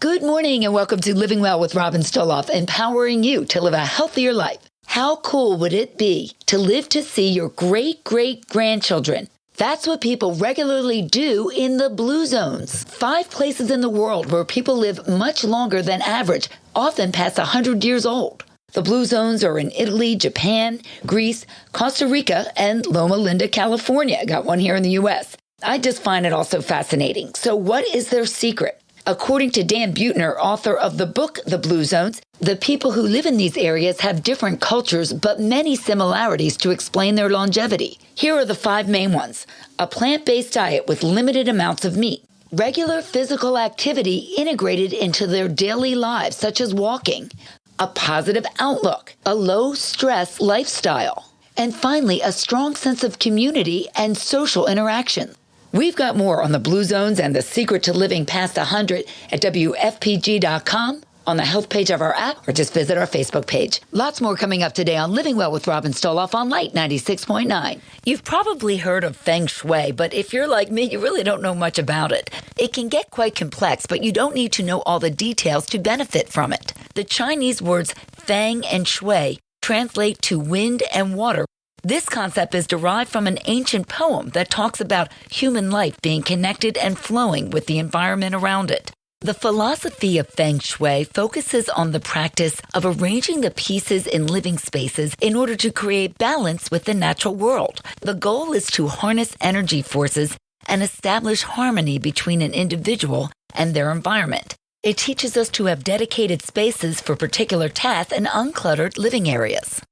Good morning and welcome to Living Well with Robin Stoloff, empowering you to live a healthier life. How cool would it be to live to see your great-great-grandchildren? That's what people regularly do in the blue zones. 5 places in the world where people live much longer than average, often past 100 years old. The blue zones are in Italy, Japan, Greece, Costa Rica, and Loma Linda, California. Got one here in the U.S. I just find it also fascinating. So what is their secret? According to Dan Buettner, author of the book, The Blue Zones, the people who live in these areas have different cultures, but many similarities to explain their longevity. Here are the 5 main ones. A plant-based diet with limited amounts of meat. Regular physical activity integrated into their daily lives, such as walking. A positive outlook. A low-stress lifestyle. And finally, a strong sense of community and social interaction. We've got more on the blue zones and the secret to living past 100 at WFPG.com, on the health page of our app, or just visit our Facebook page. Lots more coming up today on Living Well with Robin Stoloff on Light 96.9. You've probably heard of Feng Shui, but if you're like me, you really don't know much about it. It can get quite complex, but you don't need to know all the details to benefit from it. The Chinese words Feng and Shui translate to wind and water. This concept is derived from an ancient poem that talks about human life being connected and flowing with the environment around it. The philosophy of Feng Shui focuses on the practice of arranging the pieces in living spaces in order to create balance with the natural world. The goal is to harness energy forces and establish harmony between an individual and their environment. It teaches us to have dedicated spaces for particular tasks and uncluttered living areas.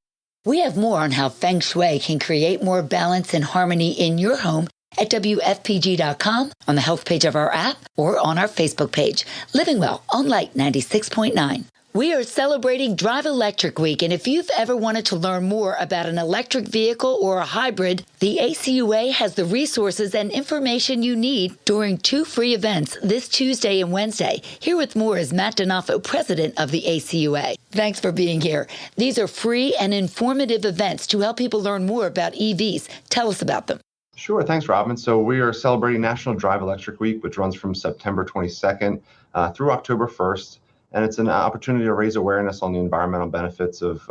We have more on how Feng Shui can create more balance and harmony in your home at WFPG.com, on the health page of our app, or on our Facebook page. Living Well on Light 96.9. We are celebrating Drive Electric Week, and if you've ever wanted to learn more about an electric vehicle or a hybrid, the ACUA has the resources and information you need during 2 free events this Tuesday and Wednesday. Here with more is Matt Donaffo, president of the ACUA. Thanks for being here. These are free and informative events to help people learn more about EVs. Tell us about them. Sure. Thanks, Robin. So we are celebrating National Drive Electric Week, which runs from September 22nd through October 1st. And it's an opportunity to raise awareness on the environmental benefits of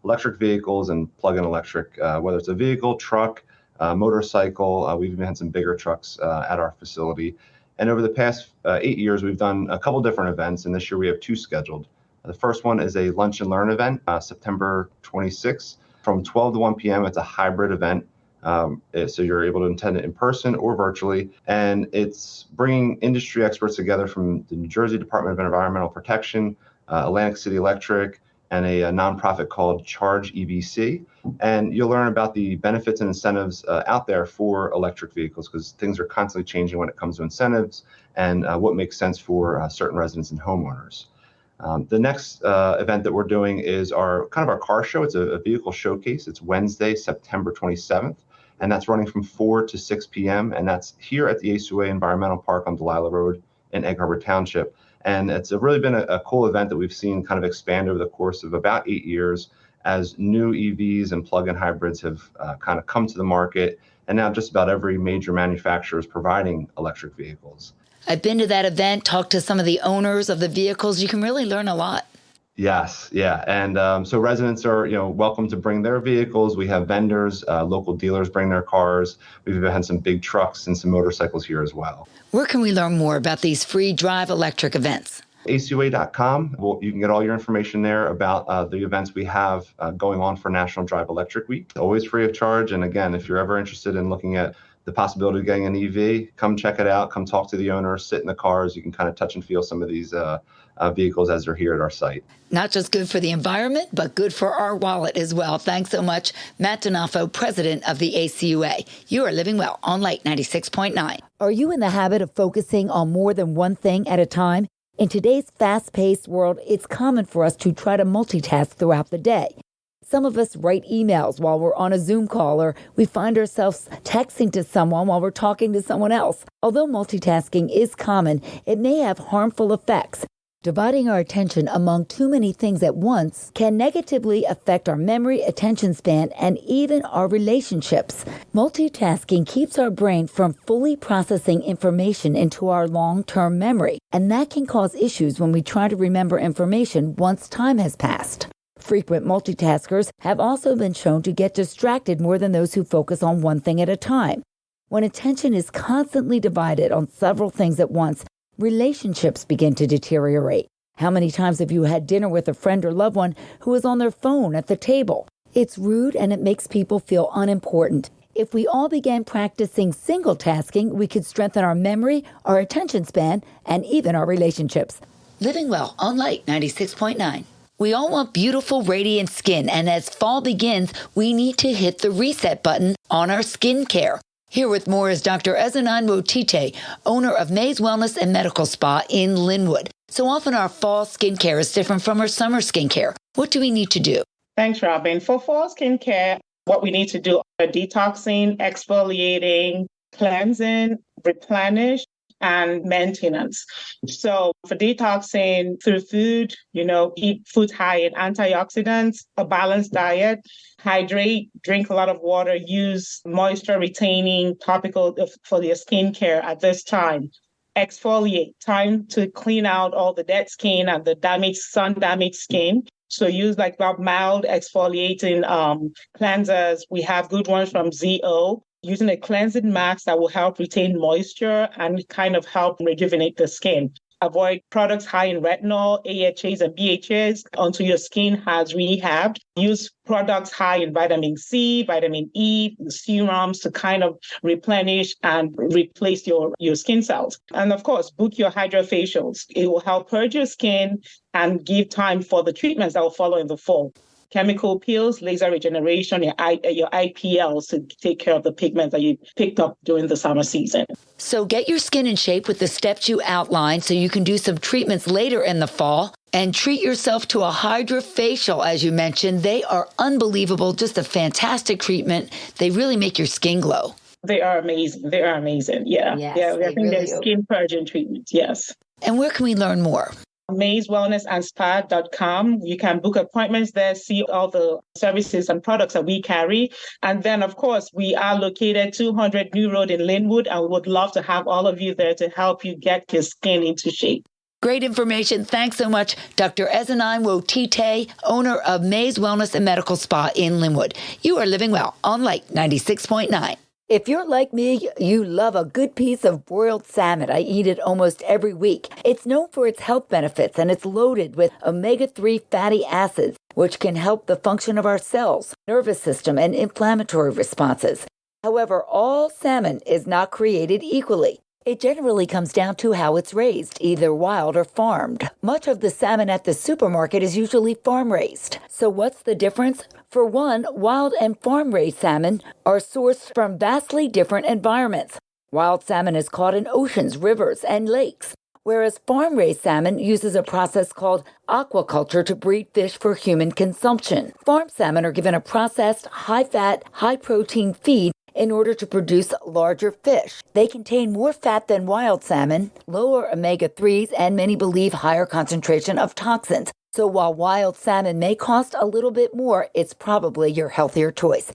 electric vehicles and plug-in electric, whether it's a vehicle, truck, motorcycle. We've even had some bigger trucks at our facility. And over the past 8 years, we've done a couple different events, and this year we have 2 scheduled. The first one is a lunch and learn event, September 26th from 12 to 1 p.m. It's a hybrid event. So you're able to attend it in person or virtually, and it's bringing industry experts together from the New Jersey Department of Environmental Protection, Atlantic City Electric, and a nonprofit called Charge EVC. And you'll learn about the benefits and incentives out there for electric vehicles, because things are constantly changing when it comes to incentives and what makes sense for certain residents and homeowners. The next event that we're doing is our car show. It's a vehicle showcase. It's Wednesday, September 27th. And that's running from 4 to 6 p.m. And that's here at the ACUA Environmental Park on Delilah Road in Egg Harbor Township. And it's really been a cool event that we've seen kind of expand over the course of about 8 years as new EVs and plug-in hybrids have kind of come to the market. And now just about every major manufacturer is providing electric vehicles. I've been to that event, talked to some of the owners of the vehicles. You can really learn a lot. Yes, yeah. And so residents are, welcome to bring their vehicles. We have vendors, local dealers bring their cars. We've even had some big trucks and some motorcycles here as well. Where can we learn more about these free Drive Electric events? ACUA.com. You can get all your information there about the events we have going on for National Drive Electric Week. Always free of charge. And again, if you're ever interested in looking at the possibility of getting an EV, come check it out. Come talk to the owner, sit in the cars. You can kind of touch and feel some of these vehicles as they're here at our site. Not just good for the environment, but good for our wallet as well. Thanks so much, Matt Donaffo, president of the ACUA. You are living well on Light 96.9. Are you in the habit of focusing on more than one thing at a time? In today's fast-paced world, it's common for us to try to multitask throughout the day. Some of us write emails while we're on a Zoom call, or we find ourselves texting to someone while we're talking to someone else. Although multitasking is common, it may have harmful effects. Dividing our attention among too many things at once can negatively affect our memory, attention span, and even our relationships. Multitasking keeps our brain from fully processing information into our long-term memory, and that can cause issues when we try to remember information once time has passed. Frequent multitaskers have also been shown to get distracted more than those who focus on one thing at a time. When attention is constantly divided on several things at once, relationships begin to deteriorate. How many times have you had dinner with a friend or loved one who is on their phone at the table? It's rude and it makes people feel unimportant. If we all began practicing single tasking, we could strengthen our memory, our attention span, and even our relationships. Living Well on Light 96.9. We all want beautiful, radiant skin, and as fall begins, we need to hit the reset button on our skincare. Here with more is Dr. Ezenan Wotite, owner of May's Wellness and Medical Spa in Linwood. So often our fall skincare is different from our summer skincare. What do we need to do? Thanks, Robin. For fall skincare, what we need to do are detoxing, exfoliating, cleansing, replenish, and maintenance. So for detoxing through food, eat foods high in antioxidants, a balanced diet, hydrate, drink a lot of water, use moisture retaining topical for your skincare at this time. Exfoliate, time to clean out all the dead skin and the sun-damaged skin. So use mild exfoliating cleansers. We have good ones from ZO. Using a cleansing mask that will help retain moisture and kind of help rejuvenate the skin. Avoid products high in retinol, AHAs, and BHAs until your skin has rehabbed. Use products high in vitamin C, vitamin E, serums to kind of replenish and replace your skin cells. And of course, book your hydrofacials. It will help purge your skin and give time for the treatments that will follow in the fall. Chemical peels, laser regeneration, your IPLs to take care of the pigments that you picked up during the summer season. So get your skin in shape with the steps you outlined so you can do some treatments later in the fall and treat yourself to a hydrofacial, as you mentioned. They are unbelievable, just a fantastic treatment. They really make your skin glow. They are amazing. Yeah. Yes, I think really they're skin purging treatments. Yes. And where can we learn more? mayswellnessandspa.com. You can book appointments there, see all the services and products that we carry. And then, of course, we are located 200 New Road in Linwood, and we would love to have all of you there to help you get your skin into shape. Great information. Thanks so much, Dr. Ezenan Wotite, owner of May's Wellness and Medical Spa in Linwood. You are living well on Light 96.9. If you're like me, you love a good piece of broiled salmon. I eat it almost every week. It's known for its health benefits, and it's loaded with omega-3 fatty acids, which can help the function of our cells, nervous system, and inflammatory responses. However, all salmon is not created equally. It generally comes down to how it's raised, either wild or farmed. Much of the salmon at the supermarket is usually farm-raised. So what's the difference? For one, wild and farm-raised salmon are sourced from vastly different environments. Wild salmon is caught in oceans, rivers, and lakes, whereas farm-raised salmon uses a process called aquaculture to breed fish for human consumption. Farm salmon are given a processed, high-fat, high-protein feed in order to produce larger fish. They contain more fat than wild salmon, lower omega-3s, and many believe higher concentration of toxins. So while wild salmon may cost a little bit more, it's probably your healthier choice.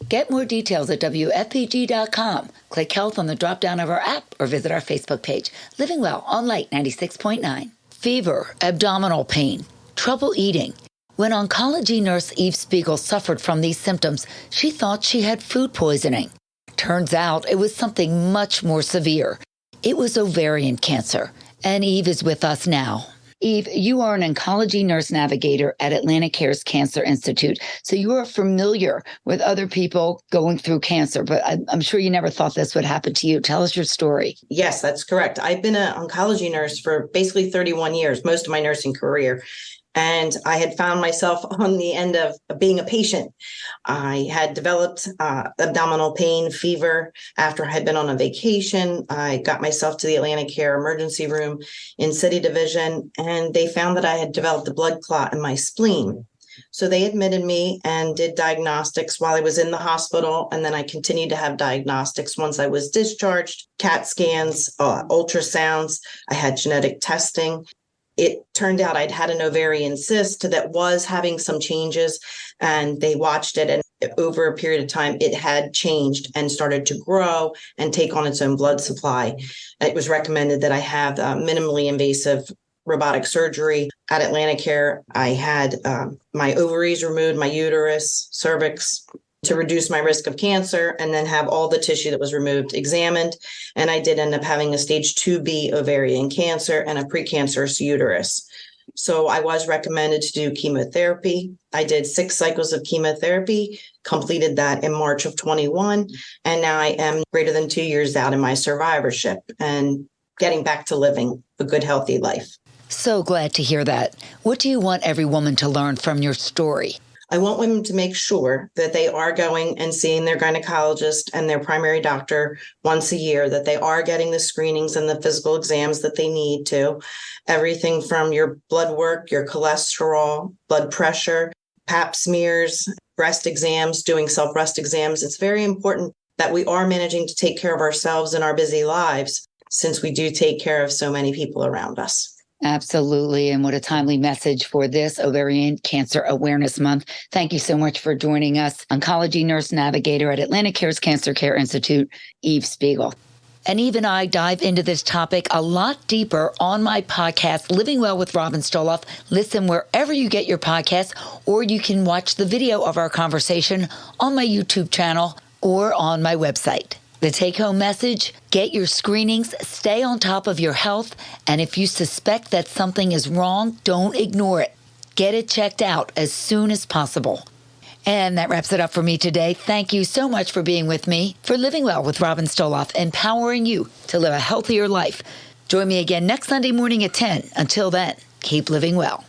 Get more details at WFPG.com. Click Health on the drop-down of our app or visit our Facebook page. Living Well on Light 96.9. Fever, abdominal pain, trouble eating. When oncology nurse Eve Spiegel suffered from these symptoms, she thought she had food poisoning. Turns out it was something much more severe. It was ovarian cancer, and Eve is with us now. Eve, you are an oncology nurse navigator at Atlantic Care's Cancer Institute, so you are familiar with other people going through cancer, but I'm sure you never thought this would happen to you. Tell us your story. Yes, that's correct. I've been an oncology nurse for basically 31 years, most of my nursing career. And I had found myself on the end of being a patient. I had developed abdominal pain, fever after I had been on a vacation. I got myself to the Atlantic Care emergency room in City Division, and they found that I had developed a blood clot in my spleen. So they admitted me and did diagnostics while I was in the hospital. And then I continued to have diagnostics once I was discharged, CAT scans, ultrasounds. I had genetic testing. It turned out I'd had an ovarian cyst that was having some changes, and they watched it, and over a period of time, it had changed and started to grow and take on its own blood supply. It was recommended that I have minimally invasive robotic surgery at Atlanticare. I had my ovaries removed, my uterus, cervix, to reduce my risk of cancer, and then have all the tissue that was removed examined. And I did end up having a stage 2B ovarian cancer and a precancerous uterus. So I was recommended to do chemotherapy. I did 6 cycles of chemotherapy, completed that in March of 21. And now I am greater than 2 years out in my survivorship and getting back to living a good, healthy life. So glad to hear that. What do you want every woman to learn from your story? I want women to make sure that they are going and seeing their gynecologist and their primary doctor once a year, that they are getting the screenings and the physical exams that they need to. Everything from your blood work, your cholesterol, blood pressure, pap smears, breast exams, doing self-breast exams. It's very important that we are managing to take care of ourselves in our busy lives, since we do take care of so many people around us. Absolutely. And what a timely message for this Ovarian Cancer Awareness Month. Thank you so much for joining us. Oncology nurse navigator at Atlanticare's Cancer Care Institute, Eve Spiegel. And Eve and I dive into this topic a lot deeper on my podcast, Living Well with Robin Stoloff. Listen wherever you get your podcasts, or you can watch the video of our conversation on my YouTube channel or on my website. The take-home message: get your screenings, stay on top of your health, and if you suspect that something is wrong, don't ignore it. Get it checked out as soon as possible. And that wraps it up for me today. Thank you so much for being with me for Living Well with Robin Stoloff, empowering you to live a healthier life. Join me again next Sunday morning at 10. Until then, keep living well.